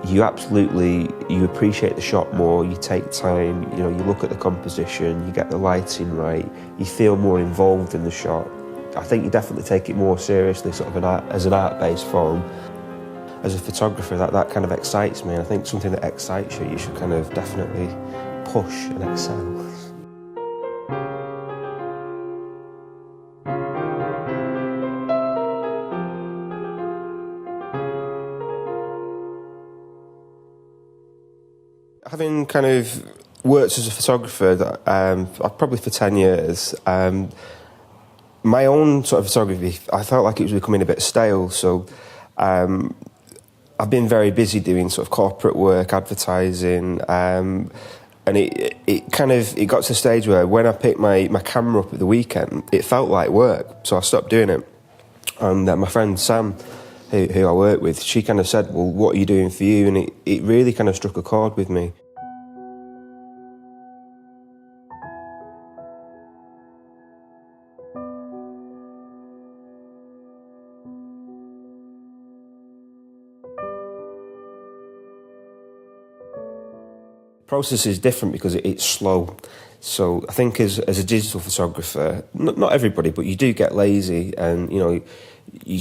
you absolutely, you appreciate the shot more, you take time, you know, you look at the composition, you get the lighting right, you feel more involved in the shot. I think you definitely take it more seriously, sort of as an art-based form. As a photographer, that kind of excites me, and I think something that excites you, you should kind of definitely push and excel. Having kind of worked as a photographer, probably for 10 years, my own sort of photography, I felt like it was becoming a bit stale, so I've been very busy doing sort of corporate work, advertising, and it got to the stage where when I picked my camera up at the weekend, it felt like work, so I stopped doing it. And my friend Sam, who I work with, she kind of said, well, what are you doing for you? And it really kind of struck a chord with me. The process is different because it's slow. So I think as a digital photographer, not everybody, but you do get lazy, and you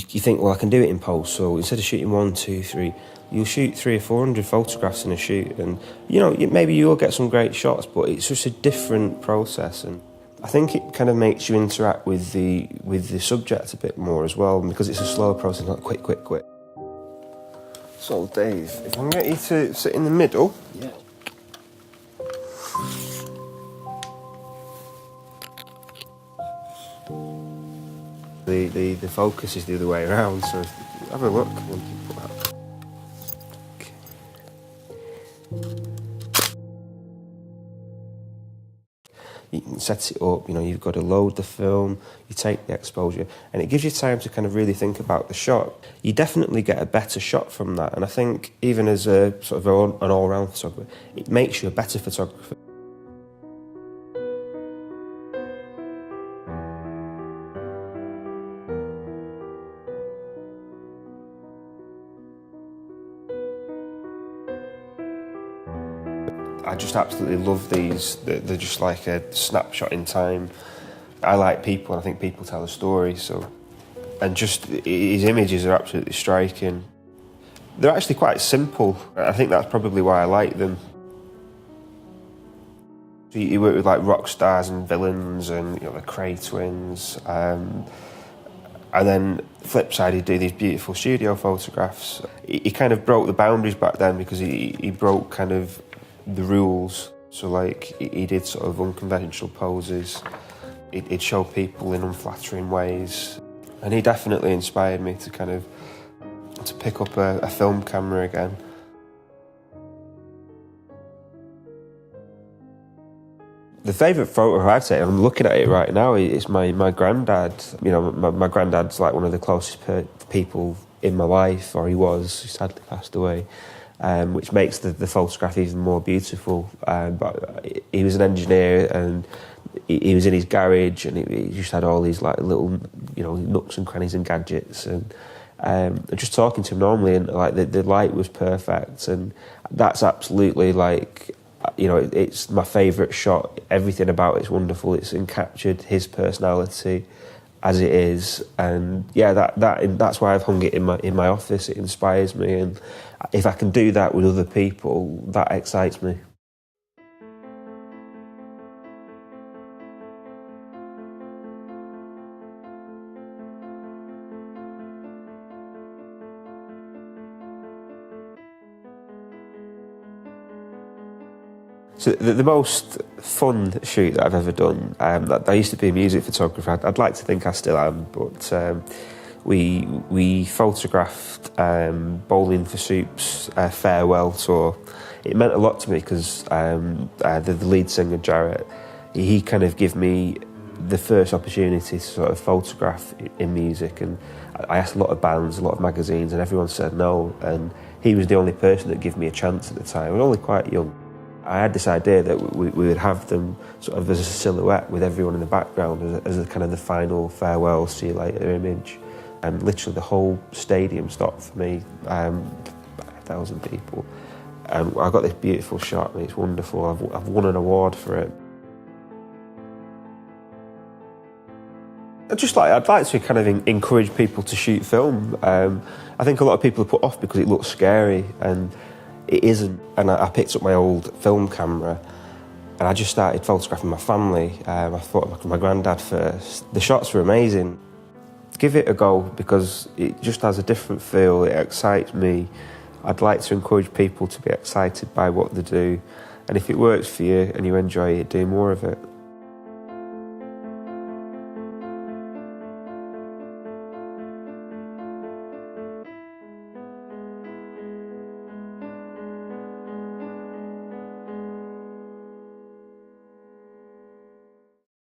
think, well, I can do it in post. So instead of shooting 1, 2, 3, you'll shoot 300 or 400 photographs in a shoot, and maybe you will get some great shots, but it's just a different process. And I think it kind of makes you interact with the subject a bit more as well, because it's a slower process, not quick. So Dave, if I can get you to sit in the middle. Yeah. The focus is the other way around, so have a look. You can set it up, you've got to load the film, you take the exposure, and it gives you time to kind of really think about the shot. You definitely get a better shot from that, and I think even as a sort of an all-round photographer, it makes you a better photographer. I just absolutely love these. They're just like a snapshot in time. I like people, and I think people tell a story. And just his images are absolutely striking. They're actually quite simple. I think that's probably why I like them. He worked with like rock stars and villains, and the Kray twins. And then flip side, he'd do these beautiful studio photographs. He kind of broke the boundaries back then, because he broke kind of the rules. So like he did sort of unconventional poses. He'd show people in unflattering ways, and he definitely inspired me to pick up a film camera again. The favourite photo I'd say, I'm looking at it right now, is my granddad. My granddad's like one of the closest people in my life, or he was. He sadly passed away. Which makes the photograph even more beautiful. But he was an engineer, and he was in his garage, and he just had all these like little, nooks and crannies and gadgets, and just talking to him normally, and like the light was perfect, and that's absolutely like, it's my favourite shot. Everything about it's wonderful. It's encaptured his personality as it is, and yeah, that's why I've hung it in my office. It inspires me, and if I can do that with other people, that excites me. So the most fun shoot that I've ever done, I used to be a music photographer. I'd like to think I still am, but we photographed Bowling for Soup's farewell tour. It meant a lot to me because the lead singer, Jarrett, he kind of gave me the first opportunity to sort of photograph in music, and I asked a lot of bands, a lot of magazines, and everyone said no, and he was the only person that gave me a chance at the time. I was only quite young. I had this idea that we would have them sort of as a silhouette with everyone in the background as a kind of the final farewell, see you later image. And literally the whole stadium stopped for me. 5,000 people. And I got this beautiful shot, and it's wonderful. I've won an award for it. I'd like to kind of encourage people to shoot film. I think a lot of people are put off because it looks scary, and it isn't. And I picked up my old film camera, and I just started photographing my family. I thought my granddad first. The shots were amazing. Give it a go, because it just has a different feel. It excites me. I'd like to encourage people to be excited by what they do. And if it works for you and you enjoy it, do more of it.